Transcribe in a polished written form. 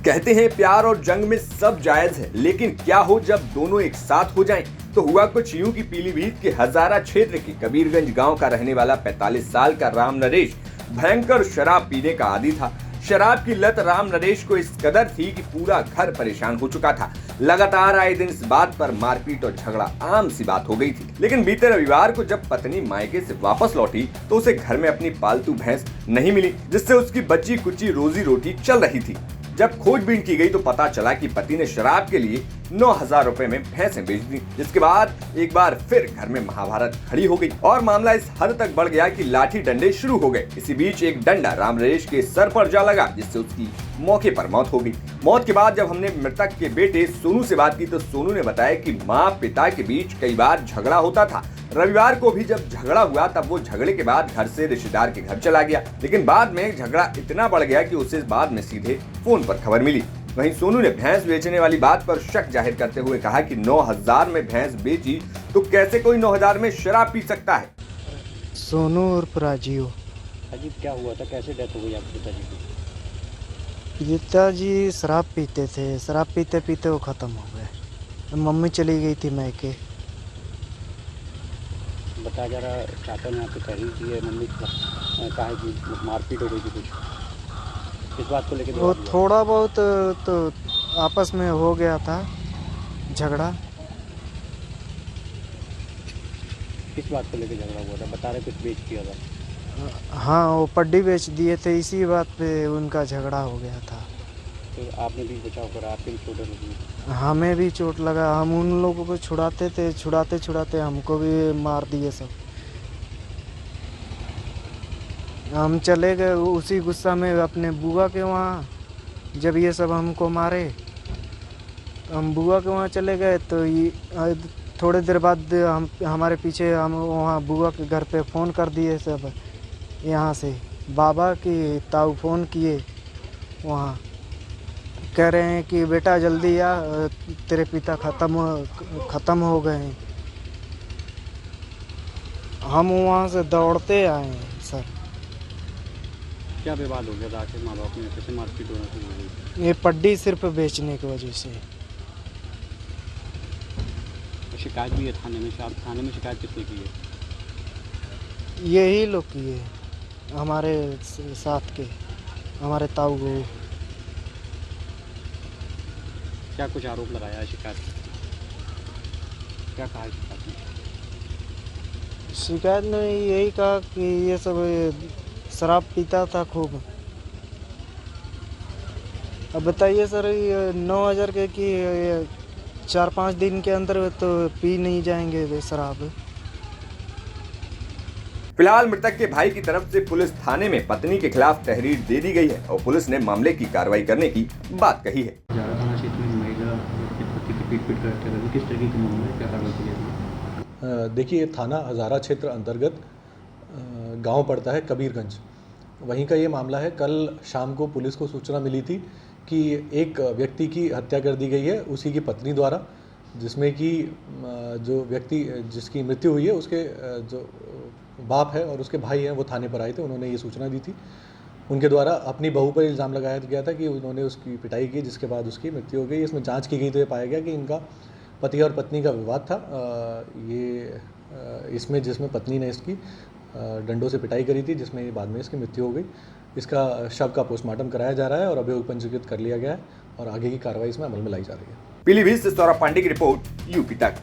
कहते हैं प्यार और जंग में सब जायज है, लेकिन क्या हो जब दोनों एक साथ हो जाएं? तो हुआ कुछ यूं कि पीलीभीत के हजारा क्षेत्र के कबीरगंज गांव का रहने वाला 45 साल का राम नरेश भयंकर शराब पीने का आदी था। शराब की लत राम नरेश को इस कदर थी कि पूरा घर परेशान हो चुका था। लगातार आए दिन इस बात पर मारपीट और झगड़ा आम सी बात हो गई थी। लेकिन बीते रविवार को जब पत्नी मायके से वापस लौटी तो उसे घर में अपनी पालतू भैंस नहीं मिली, जिससे उसकी बच्ची कुची रोजी रोटी चल रही थी। जब खोजबीन की गई तो पता चला कि पति ने शराब के लिए 9,000 रुपए में भैंसें बेच दी, जिसके बाद एक बार फिर घर में महाभारत खड़ी हो गई और मामला इस हद तक बढ़ गया कि लाठी डंडे शुरू हो गए। इसी बीच एक डंडा राम नरेश के सर पर जा लगा, जिससे उसकी मौके पर मौत हो गई। मौत के बाद जब हमने मृतक के बेटे सोनू से बात की तो सोनू ने बताया कि माँ पिता के बीच कई बार झगड़ा होता था। रविवार को भी जब झगड़ा हुआ तब वो झगड़े के बाद घर से रिश्तेदार के घर चला गया, लेकिन बाद में झगड़ा इतना बढ़ गया कि उसे बाद में सीधे फोन पर खबर मिली। वहीं सोनू ने भैंस बेचने वाली बात पर शक जाहिर करते हुए कहा कि 9,000 में भैंस बेची तो कैसे कोई 9,000 में शराब पी सकता है। सोनू उर्फ राजीव। अजीब क्या हुआ था, कैसे डेथ हो गई आपके पिताजी की? पिताजी शराब पीते थे, शराब पीते पीते वो ख़त्म हो गए। मम्मी चली गई थी मैके। बता जा रहा चाचा ने आपको तहरीर की है, मम्मी कहा है कि मारपीट हो गई थी कुछ, इस बात को लेकर वो थोड़ा बहुत तो आपस में हो गया था झगड़ा। किस बात को लेकर झगड़ा हुआ था? बता रहे कुछ बेच दिया था। हाँ, वो पड्डी बेच दिए थे, इसी बात पे उनका झगड़ा हो गया था। तो आपने भी बचाव करा, आपके भी चोटें लगी? हमें भी चोट लगा। हम उन लोगों को छुड़ाते थे, छुड़ाते छुड़ाते हमको भी मार दिए सब। हम चले गए उसी गुस्सा में अपने बुआ के वहाँ। जब ये सब हमको मारे हम बुआ के वहाँ चले गए तो ये थोड़ी देर बाद हमारे पीछे हम वहाँ बुआ के घर पे फ़ोन कर दिए सब। यहाँ से बाबा की ताऊ फ़ोन किए, वहाँ कह रहे हैं कि बेटा जल्दी आ, तेरे पिता ख़त्म हो गए हैं। हम वहाँ से दौड़ते आए हैं सर। क्या विवाद हो गया था आखिर? माँ बाप में कैसे मारपीट होना शुरू हो गई? ये पड्डी सिर्फ बेचने की वजह से। शिकायत भी है थाने में? थाने में शिकायत किसने की है? यही लोग किए हमारे साथ के, हमारे ताऊ को। क्या कुछ आरोप लगाया है शिकायत? क्या कहा है शिकायत में? शिकायत में यही कहा कि ये सब शराब पीता था खूब। अब बताइए सर, ये 9,000 के कि 4-5 दिन के अंदर तो पी नहीं जाएंगे वे शराब। फिलहाल मृतक के भाई की तरफ से पुलिस थाने में पत्नी के खिलाफ तहरीर दे दी गई है और पुलिस ने मामले की कार्रवाई करने की बात कही है। थाना क्षेत्र में महिला के पति की पीट कर हत्या कर दी, किस तरीके के मामले में क्या कार्रवाई की जाएगी? देखिए, थाना हजारा क्षेत्र अंतर्गत गांव पड़ता है कबीरगंज, वहीं का ये मामला है। कल शाम को पुलिस को सूचना मिली थी कि एक व्यक्ति की हत्या कर दी गई है उसी की पत्नी द्वारा, जिसमें कि जो व्यक्ति जिसकी मृत्यु हुई है उसके जो बाप है और उसके भाई हैं वो थाने पर आए थे। उन्होंने ये सूचना दी थी। उनके द्वारा अपनी बहू पर इल्ज़ाम लगाया गया था कि उन्होंने उसकी पिटाई की, जिसके बाद उसकी मृत्यु हो गई। इसमें जांच की गई तो ये पाया गया कि इनका पति और पत्नी का विवाद था। जिसमें पत्नी ने इसकी डंडों से पिटाई करी थी, जिसमें बाद में इसकी मृत्यु हो गई। इसका शव का पोस्टमार्टम कराया जा रहा है और अभियोग पंजीकृत कर लिया गया है और आगे की कार्रवाई इसमें अमल में लाई जा रही है। पीलीभीत से सौरभ पांडे की रिपोर्ट, यूपी तक।